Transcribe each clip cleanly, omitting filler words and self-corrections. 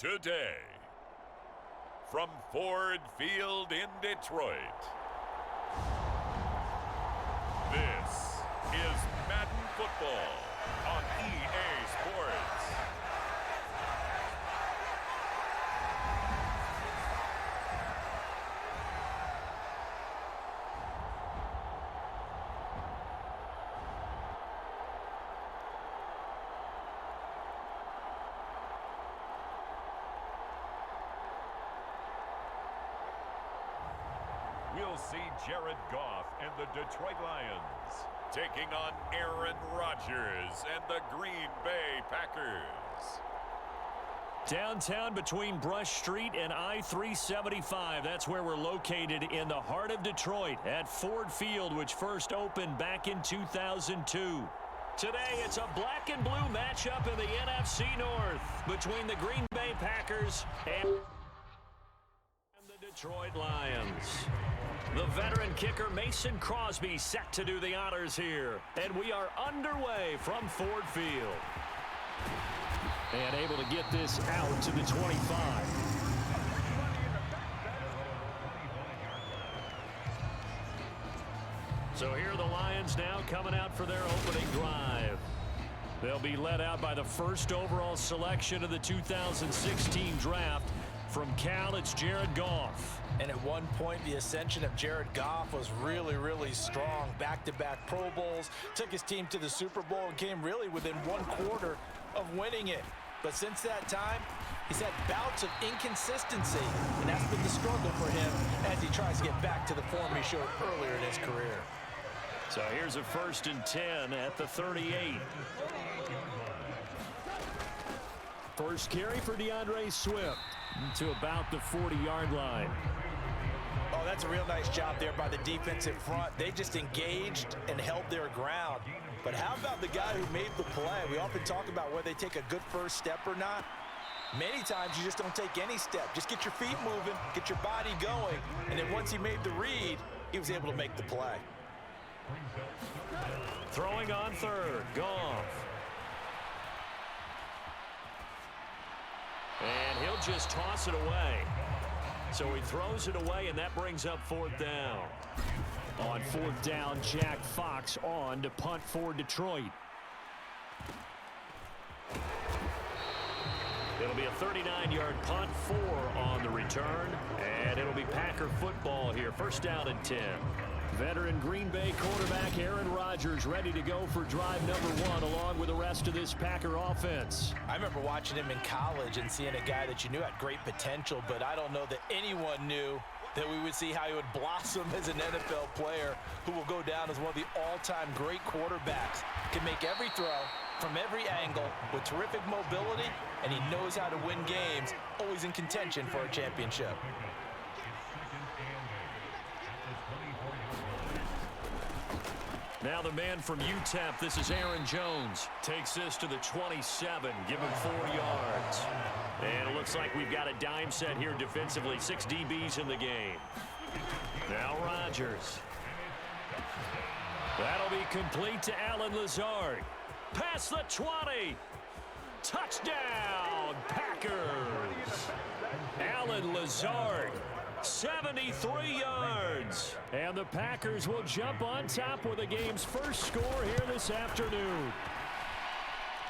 today. From Ford Field in Detroit, this is Madden Football on EA Sports. We'll see Jared Goff and the Detroit Lions taking on Aaron Rodgers and the Green Bay Packers. Downtown between Brush Street and I-375. That's where we're located in the heart of Detroit at Ford Field, which first opened back in 2002. Today, it's a black and blue matchup in the NFC North between the Green Bay Packers and the Detroit Lions. The veteran kicker Mason Crosby set to do the honors here. And we are underway from Ford Field. And able to get this out to the 25. So here are the Lions now coming out for their opening drive. They'll be led out by the first overall selection of the 2016 draft. From Cal, it's Jared Goff. And at one point, the ascension of Jared Goff was really, really strong. Back-to-back Pro Bowls, took his team to the Super Bowl, and came really within one quarter of winning it. But since that time, he's had bouts of inconsistency, and that's been the struggle for him as he tries to get back to the form he showed earlier in his career. So here's a 1st and 10 at the 38. First carry for DeAndre Swift to about the 40-yard line. Oh, that's a real nice job there by the defensive front. They just engaged and held their ground. But how about the guy who made the play? We often talk about whether they take a good first step or not. Many times you just don't take any step. Just get your feet moving, get your body going. And then once he made the read, he was able to make the play. Throwing on third, Goff. And he'll just toss it away. So he throws it away, and that brings up 4th down. On 4th down, Jack Fox on to punt for Detroit. It'll be a 39-yard punt, 4 on the return, and it'll be Packer football here. 1st down and 10. Veteran Green Bay quarterback Aaron Rodgers ready to go for drive number 1 along with the rest of this Packer offense. I remember watching him in college and seeing a guy that you knew had great potential, but I don't know that anyone knew that we would see how he would blossom as an NFL player who will go down as one of the all-time great quarterbacks. Can make every throw from every angle with terrific mobility, and he knows how to win games, always in contention for a championship. Now the man from UTEP, this is Aaron Jones, takes this to the 27, give him 4 yards. And it looks like we've got a dime set here defensively, 6 DBs in the game. Now Rodgers. That'll be complete to Allen Lazard. Past the 20. Touchdown, Packers. Allen Lazard. 73 yards. And the Packers will jump on top with the game's first score here this afternoon.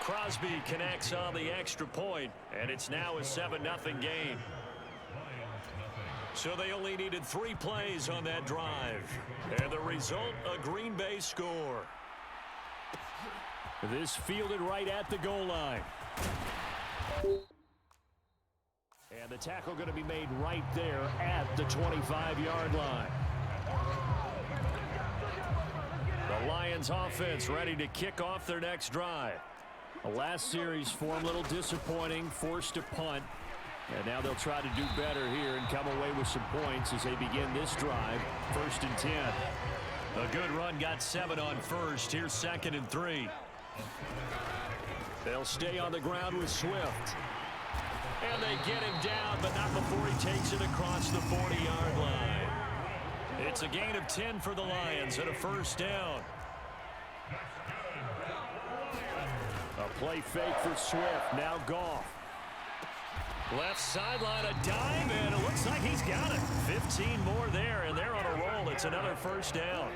Crosby connects on the extra point, and it's now a 7-0 game. So they only needed 3 plays on that drive. And the result, a Green Bay score. This fielded right at the goal line. And the tackle going to be made right there at the 25-yard line. The Lions offense ready to kick off their next drive. The last series for them a little disappointing, forced to punt. And now they'll try to do better here and come away with some points as they begin this drive. 1st and 10. A good run got 7 on first. Here's 2nd and 3. They'll stay on the ground with Swift. And they get him down, but not before he takes it across the 40-yard line. It's a gain of 10 for the Lions and a 1st down. A play fake for Swift. Now Goff. Left sideline, a dive, and it looks like he's got it. 15 more there, and they're on a roll. It's another first down.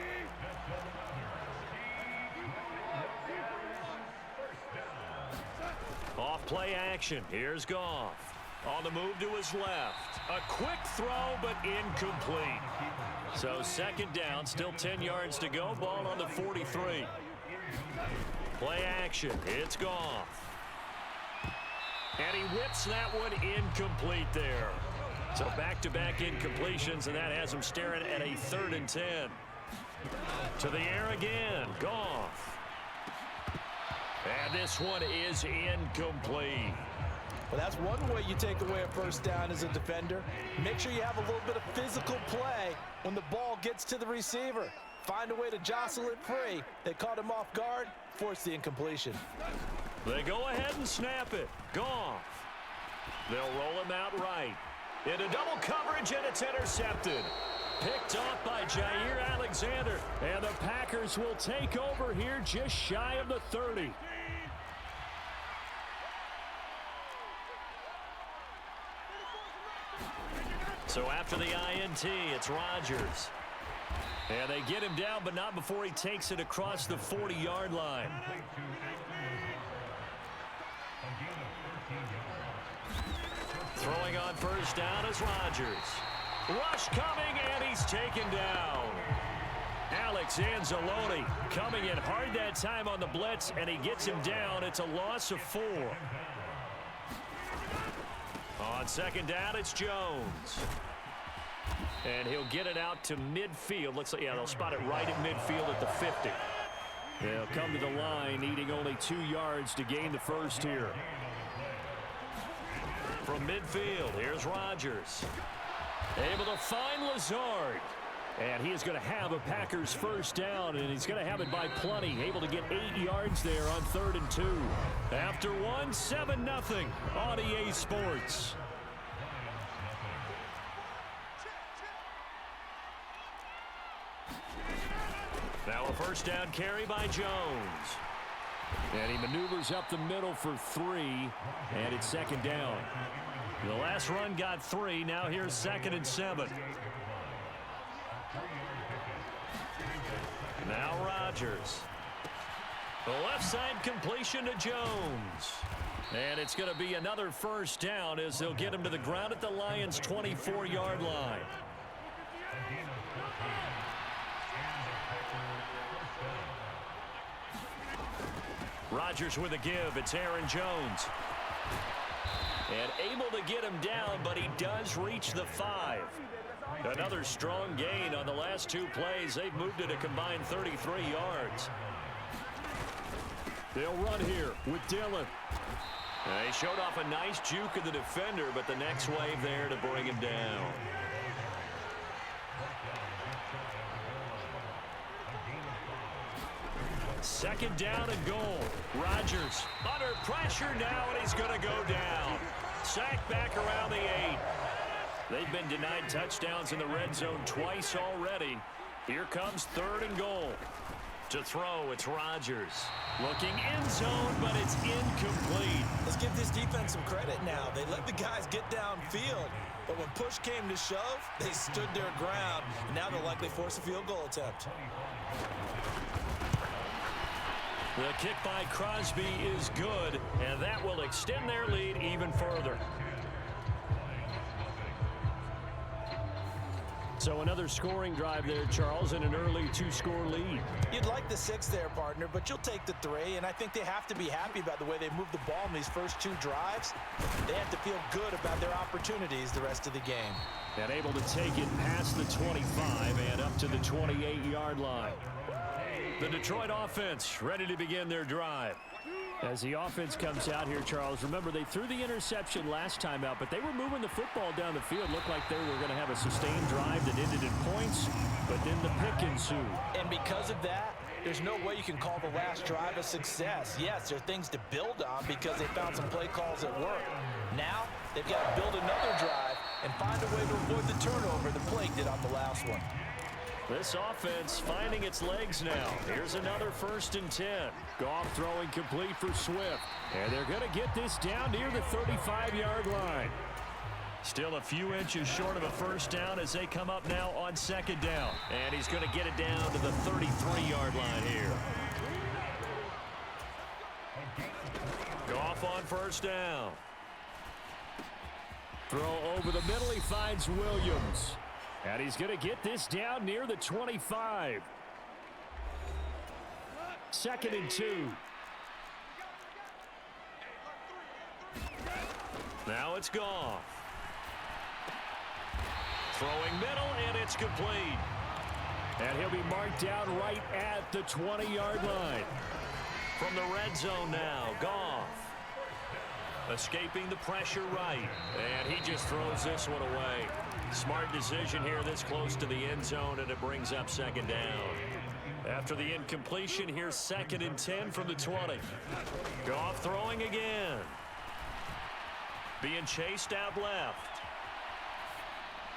Off play action. Here's Goff. On the move to his left. A quick throw, but incomplete. So second down, still 10 yards to go. Ball on the 43. Play action. It's Goff. And he whips that one incomplete there. So back-to-back incompletions, and that has him staring at a 3rd and 10. To the air again. Goff. And this one is incomplete. Well, that's one way you take away a first down as a defender. Make sure you have a little bit of physical play when the ball gets to the receiver. Find a way to jostle it free. They caught him off guard, forced the incompletion. They go ahead and snap it. Goff. They'll roll him out right. Into double coverage, and it's intercepted. Picked off by Jair Alexander. And the Packers will take over here just shy of the 30. So after the INT, it's Rodgers. And they get him down, but not before he takes it across the 40-yard line. Throwing on first down is Rodgers. Rush coming, and he's taken down. Alex Anzalone coming in hard that time on the blitz, and he gets him down. It's a loss of 4. On second down, it's Jones. And he'll get it out to midfield. Looks like, yeah, they'll spot it right at midfield at the 50. They'll come to the line, needing only 2 yards to gain the first here. From midfield, here's Rodgers. Able to find Lazard. And he is going to have a Packers first down, and he's going to have it by plenty. Able to get 8 yards there on 3rd and 2. After 1, 7-0 on EA Sports. Now a first down carry by Jones. And he maneuvers up the middle for 3, and it's second down. The last run got 3. Now here's 2nd and 7. Now Rodgers. The left side completion to Jones. And it's going to be another first down as they'll get him to the ground at the Lions' 24-yard line. Rodgers with a give. It's Aaron Jones. And able to get him down, but he does reach the 5. Another strong gain on the last 2 plays. They've moved it a combined 33 yards. They'll run here with Dillon. They showed off a nice juke of the defender, but the next wave there to bring him down. Second down and goal. Rodgers under pressure now, and he's going to go down. Sacked back around the 8. They've been denied touchdowns in the red zone twice already. Here comes 3rd and goal. To throw, it's Rodgers. Looking end zone, but it's incomplete. Let's give this defense some credit now. They let the guys get downfield, but when push came to shove, they stood their ground. And now they'll likely force a field goal attempt. The kick by Crosby is good, and that will extend their lead even further. So another scoring drive there, Charles, and an early 2-score lead. You'd like the 6 there, partner, but you'll take the 3, and I think they have to be happy about the way they moved the ball in these first 2 drives. They have to feel good about their opportunities the rest of the game. And able to take it past the 25 and up to the 28-yard line. The Detroit offense ready to begin their drive. As the offense comes out here, Charles, remember they threw the interception last time out, but they were moving the football down the field. Looked like they were going to have a sustained drive that ended in points, but then the pick ensued. And because of that, there's no way you can call the last drive a success. Yes, there are things to build on because they found some play calls at work. Now, they've got to build another drive and find a way to avoid the turnover the play did on the last one. This offense finding its legs now. Here's another 1st and 10. Goff throwing complete for Swift. And they're going to get this down near the 35-yard line. Still a few inches short of a 1st down as they come up now on 2nd down. And he's going to get it down to the 33-yard line here. Goff on 1st down. Throw over the middle. He finds Williams. And he's going to get this down near the 25. 2nd and 2. Now it's Goff. Throwing middle, and it's complete. And he'll be marked down right at the 20-yard line. From the red zone now, Goff. Escaping the pressure right. And he just throws this one away. Smart decision here this close to the end zone, and it brings up 2nd down. After the incompletion, here's 2nd and 10 from the 20. Goff throwing again. Being chased out left.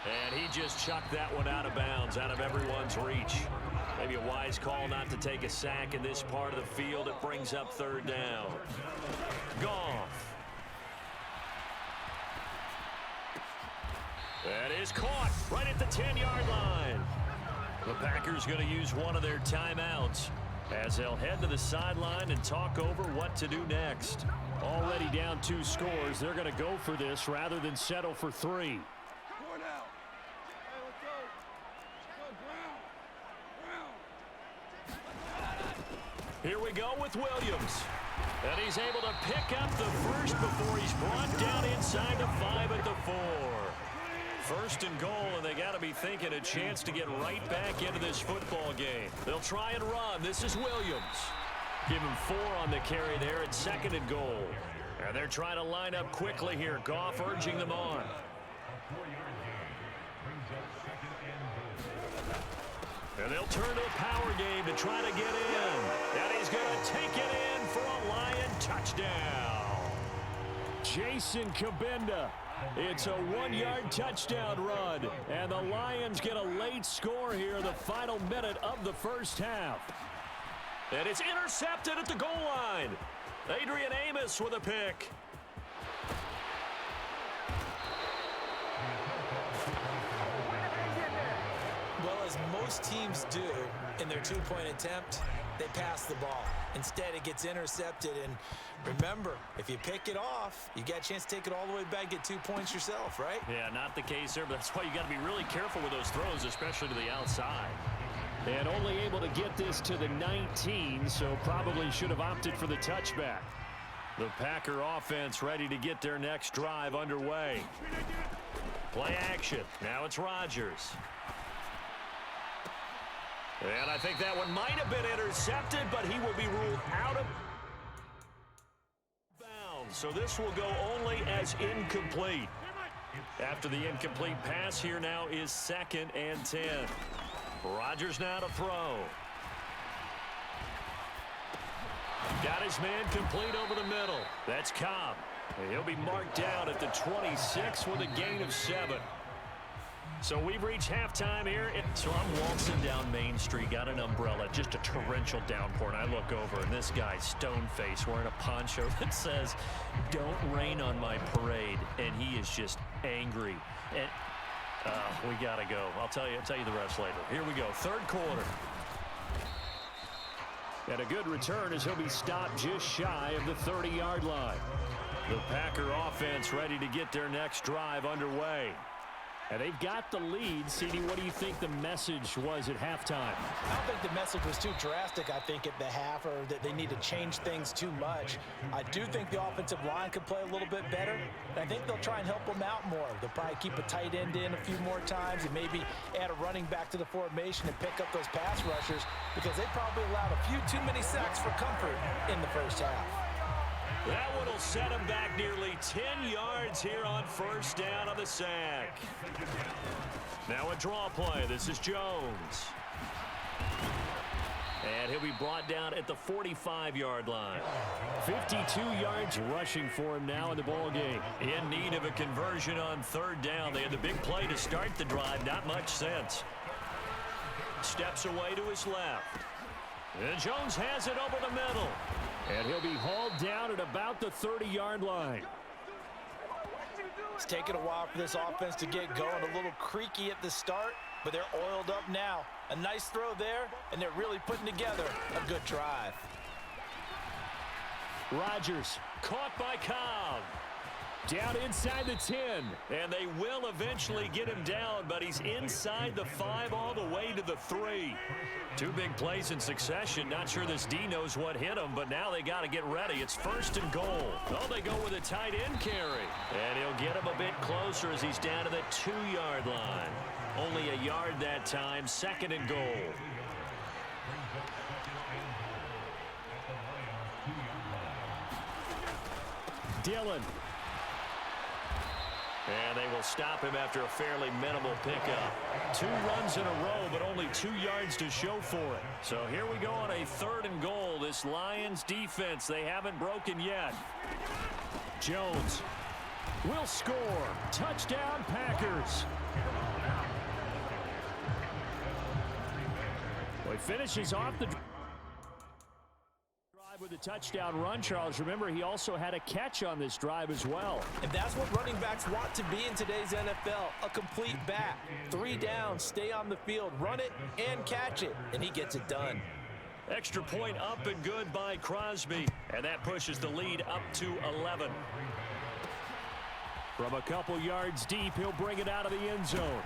And he just chucked that one out of bounds, out of everyone's reach. Maybe a wise call not to take a sack in this part of the field. It brings up 3rd down. Goff. That is caught right at the 10-yard line. The Packers going to use one of their timeouts as they'll head to the sideline and talk over what to do next. Already down 2 scores. They're going to go for this rather than settle for 3. Here we go with Williams. And he's able to pick up the first before he's brought down inside the 5 at the 4. 1st and goal, and they got to be thinking a chance to get right back into this football game. They'll try and run. This is Williams. Give him 4 on the carry there at 2nd and goal. And they're trying to line up quickly here. Goff urging them on. And they'll turn to a power game to try to get in. And he's going to take it in for a Lion touchdown. Jason Kabinda. It's a 1-yard touchdown run. And the Lions get a late score here in the final minute of the 1st half. And it's intercepted at the goal line. Adrian Amos with a pick. Well, as most teams do in their 2-point attempt, they pass the ball. Instead, it gets intercepted. And remember, if you pick it off, you got a chance to take it all the way back, get 2 points yourself, right? Yeah, not the case there, but that's why you got to be really careful with those throws, especially to the outside. And only able to get this to the 19, so probably should have opted for the touchback. The Packer offense ready to get their next drive underway. Play action. Now it's Rodgers. And I think that one might have been intercepted, but he will be ruled out of bounds. So this will go only as incomplete. After the incomplete pass, here now is 2nd and 10. Rodgers now to throw. Got his man complete over the middle. That's Cobb. And he'll be marked down at the 26 with a gain of 7. So we've reached halftime here. So I'm waltzing down Main Street, got an umbrella, just a torrential downpour, and I look over, and this guy's stone-faced wearing a poncho that says, "Don't rain on my parade," and he is just angry. And we got to go. I'll tell you the rest later. Here we go, 3rd quarter. And a good return as he'll be stopped just shy of the 30-yard line. The Packer offense ready to get their next drive underway. And they've got the lead. CD, what do you think the message was at halftime? I don't think the message was too drastic, I think, at the half, or that they need to change things too much. I do think the offensive line could play a little bit better, and I think they'll try and help them out more. They'll probably keep a tight end in a few more times and maybe add a running back to the formation and pick up those pass rushers, because they probably allowed a few too many sacks for comfort in the 1st half. That one will set him back nearly 10 yards here on 1st down on the sack. Now a draw play. This is Jones. And he'll be brought down at the 45-yard line. 52 yards rushing for him now in the ball game. In need of a conversion on 3rd down. They had the big play to start the drive. Not much sense. Steps away to his left. And Jones has it over the middle. And he'll be hauled down at about the 30-yard line. It's taken a while for this offense to get going. A little creaky at the start, but they're oiled up now. A nice throw there, and they're really putting together a good drive. Rodgers caught by Cobb. Down inside the 10. And they will eventually get him down, but he's inside the 5 all the way to the 3. 2 big plays in succession. Not sure this D knows what hit him, but now they got to get ready. It's 1st and goal. Oh, they go with a tight end carry. And he'll get him a bit closer as he's down to the 2-yard line. Only a yard that time. 2nd and goal. Dillon. And they will stop him after a fairly minimal pickup. 2 runs in a row, but only 2 yards to show for it. So here we go on a 3rd and goal. This Lions defense, they haven't broken yet. Jones will score. Touchdown, Packers. Well, he finishes off the drive with a touchdown run, Charles. Remember, he also had a catch on this drive as well. And that's what running backs want to be in today's NFL, a complete back. 3 downs, stay on the field, run it, and catch it, and he gets it done. Extra point up and good by Crosby, and that pushes the lead up to 11. From a couple yards deep, he'll bring it out of the end zone.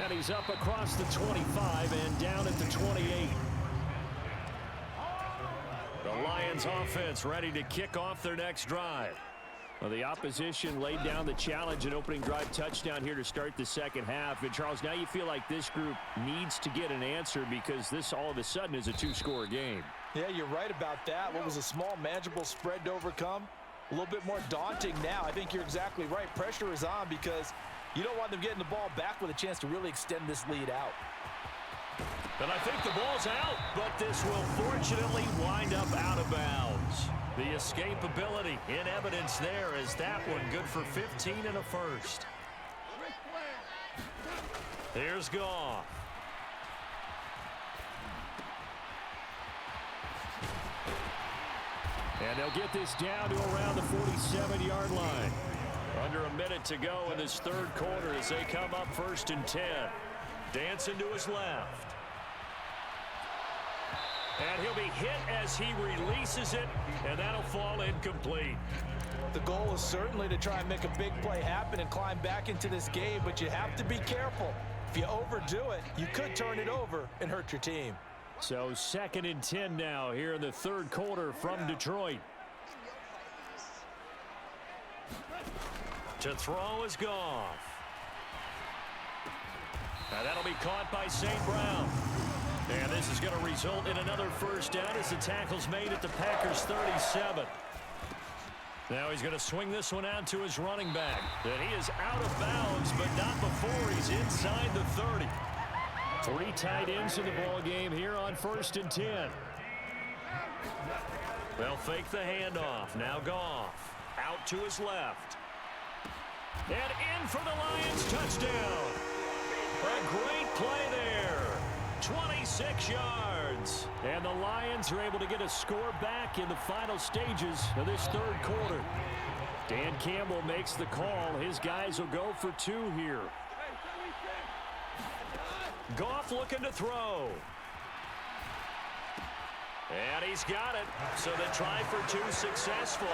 And he's up across the 25 and down at the 28. The Lions offense ready to kick off their next drive. Well, the opposition laid down the challenge and opening drive touchdown here to start the second half. And, Charles, now you feel like this group needs to get an answer because this all of a sudden is a 2-score game. Yeah, you're right about that. What was a small, manageable spread to overcome? A little bit more daunting now. I think you're exactly right. Pressure is on because you don't want them getting the ball back with a chance to really extend this lead out. And I think the ball's out, but this will fortunately wind up out of bounds. The escapability in evidence there is that one good for 15 and a first. Here's Goff. And they'll get this down to around the 47-yard line. Under a minute to go in this 3rd quarter as they come up 1st and 10. Dancing to his left. And he'll be hit as he releases it, and that'll fall incomplete. The goal is certainly to try and make a big play happen and climb back into this game, but you have to be careful. If you overdo it, you could turn it over and hurt your team. So 2nd and 10 now here in the 3rd quarter from Detroit. To throw is Goff. Now that'll be caught by St. Brown. And this is going to result in another 1st down as the tackle's made at the Packers 37. Now he's going to swing this one out to his running back. And he is out of bounds, but not before he's inside the 30. 3 tight ends in the ball game here on 1st and 10. They'll fake the handoff. Now Goff out to his left. And in for the Lions touchdown. A great play there. 26 yards. And the Lions are able to get a score back in the final stages of this 3rd quarter. Dan Campbell makes the call. His guys will go for 2 here. Goff looking to throw. And he's got it. So the try for 2 successful.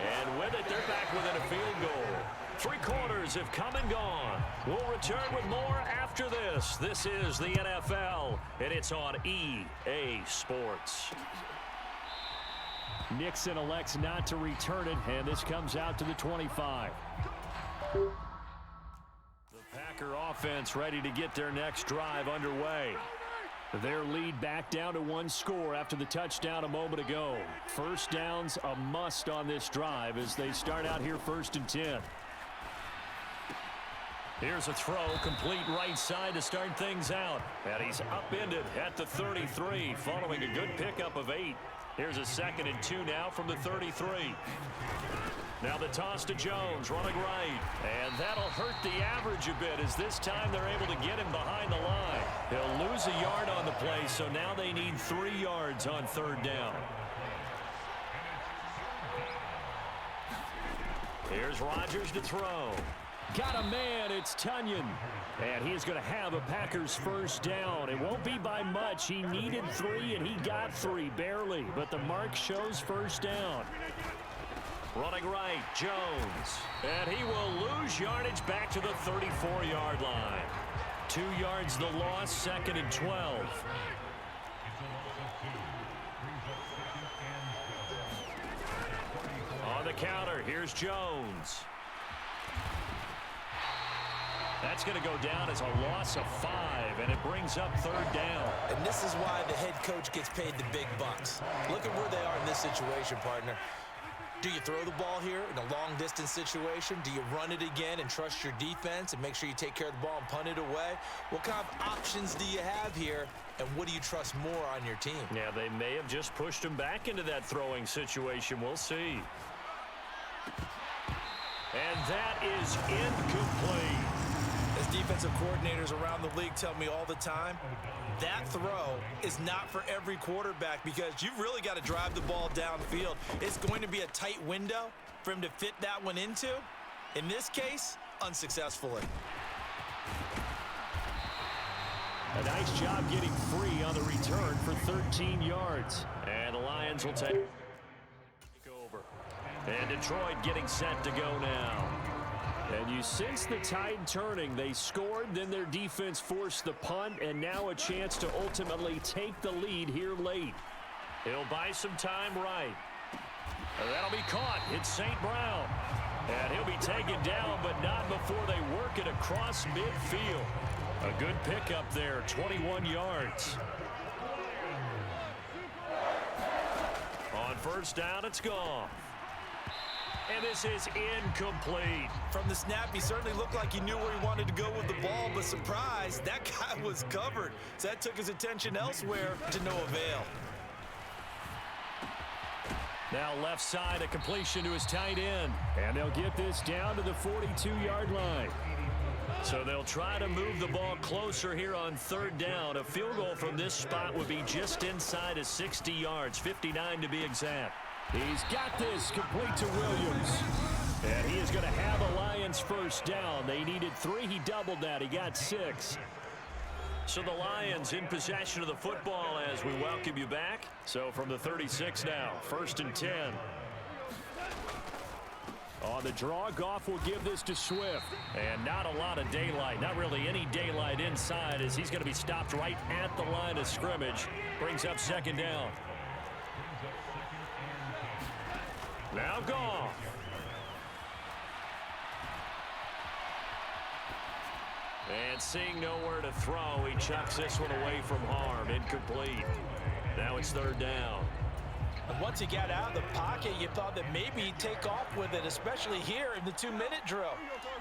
And with it, they're back within a field goal. 3 quarters have come and gone. We'll return with more after this. This is the NFL, and it's on EA Sports. Nixon elects not to return it, and this comes out to the 25. The Packer offense ready to get their next drive underway. Their lead back down to 1 score after the touchdown a moment ago. 1st down's a must on this drive as they start out here 1st and 10. Here's a throw, complete right side to start things out. And he's upended at the 33 following a good pickup of 8. Here's a 2nd and 2 now from the 33. Now the toss to Jones, running right. And that'll hurt the average a bit as this time they're able to get him behind the line. He'll lose a yard on the play, so now they need 3 yards on 3rd down. Here's Rodgers to throw. Got a man, it's Tunyon. And he's going to have a Packers 1st down. It won't be by much. He needed 3, and he got 3, barely. But the mark shows 1st down. Running right, Jones. And he will lose yardage back to the 34-yard line. 2 yards the loss, 2nd and 12. On the counter, here's Jones. That's going to go down as a loss of 5, and it brings up 3rd down. And this is why the head coach gets paid the big bucks. Look at where they are in this situation, partner. Do you throw the ball here in a long-distance situation? Do you run it again and trust your defense and make sure you take care of the ball and punt it away? What kind of options do you have here, and what do you trust more on your team? Yeah, they may have just pushed him back into that throwing situation. We'll see. And that is incomplete. As defensive coordinators around the league tell me all the time, that throw is not for every quarterback because you've really got to drive the ball downfield. It's going to be a tight window for him to fit that one into. In this case, unsuccessfully. A nice job getting free on the return for 13 yards. And the Lions will take over. And Detroit getting set to go now. And you sense the tide turning. They scored, then their defense forced the punt, and now a chance to ultimately take the lead here late. He'll buy some time right. And that'll be caught. It's St. Brown. And he'll be taken down, but not before they work it across midfield. A good pickup there, 21 yards. On 1st down, it's gone. And this is incomplete. From the snap, he certainly looked like he knew where he wanted to go with the ball, but surprise, that guy was covered. So that took his attention elsewhere to no avail. Now left side, a completion to his tight end. And they'll get this down to the 42-yard line. So they'll try to move the ball closer here on 3rd down. A field goal from this spot would be just inside of 60 yards, 59 to be exact. He's got this complete to Williams. And he is going to have a Lions 1st down. They needed 3. He doubled that. He got 6. So the Lions in possession of the football as we welcome you back. So from the 36 now, 1st and 10. On the draw, Goff will give this to Swift. And not a lot of daylight, not really any daylight inside as he's going to be stopped right at the line of scrimmage. Brings up 2nd down. Now Goff. And seeing nowhere to throw, he chucks this one away from harm. Incomplete. Now it's 3rd down. And once he got out of the pocket, you thought that maybe he'd take off with it, especially here in the 2-minute drill.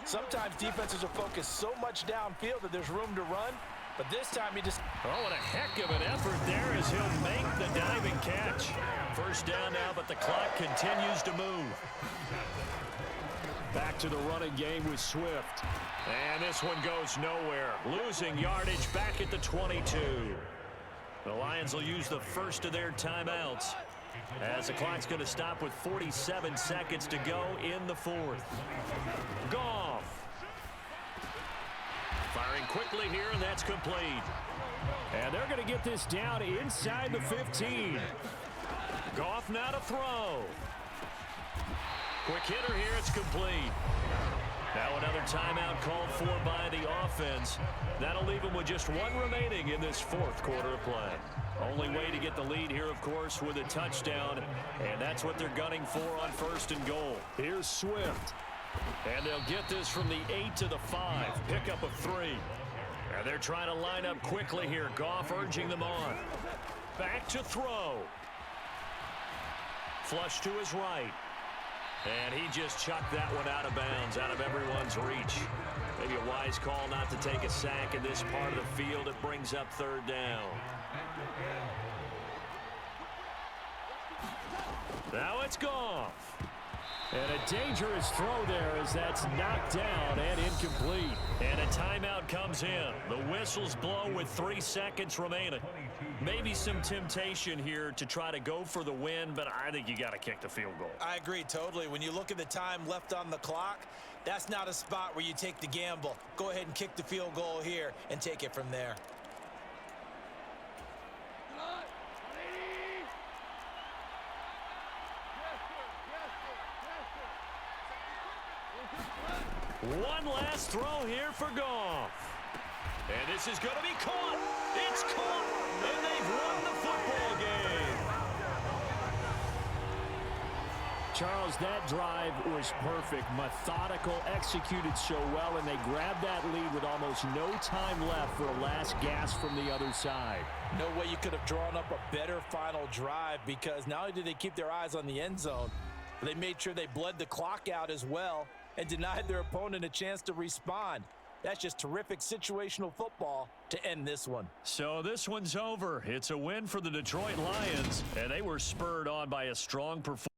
Sometimes defenses are focused so much downfield that there's room to run, but this time he just... Oh, what a heck of an effort there as he'll make the diving catch. 1st down now, but the clock continues to move. Back to the running game with Swift. And this one goes nowhere. Losing yardage back at the 22. The Lions will use the first of their timeouts as the clock's going to stop with 47 seconds to go in the 4th. Goff. Firing quickly here, and that's complete. And they're going to get this down inside the 15. Goff now to throw. Quick hitter here, it's complete. Now another timeout called for by the offense. That'll leave them with just 1 remaining in this 4th quarter of play. Only way to get the lead here, of course, with a touchdown, and that's what they're gunning for on 1st and goal. Here's Swift. And they'll get this from the 8 to the 5. Pickup of 3. And they're trying to line up quickly here. Goff urging them on. Back to throw. Flush to his right. And he just chucked that one out of bounds, out of everyone's reach. Maybe a wise call not to take a sack in this part of the field. It brings up 3rd down. Now it's Goff. And a dangerous throw there as that's knocked down and incomplete. And a timeout comes in. The whistles blow with 3 seconds remaining. Maybe some temptation here to try to go for the win, but I think you got to kick the field goal. I agree totally. When you look at the time left on the clock, that's not a spot where you take the gamble. Go ahead and kick the field goal here and take it from there. One last throw here for Goff. And this is going to be caught. It's caught. And they've won the football game. Charles, that drive was perfect. Methodical, executed so well, and they grabbed that lead with almost no time left for a last gasp from the other side. No way you could have drawn up a better final drive, because not only did they keep their eyes on the end zone, but they made sure they bled the clock out as well and denied their opponent a chance to respond. That's just terrific situational football to end this one. So this one's over. It's a win for the Detroit Lions, and they were spurred on by a strong performance.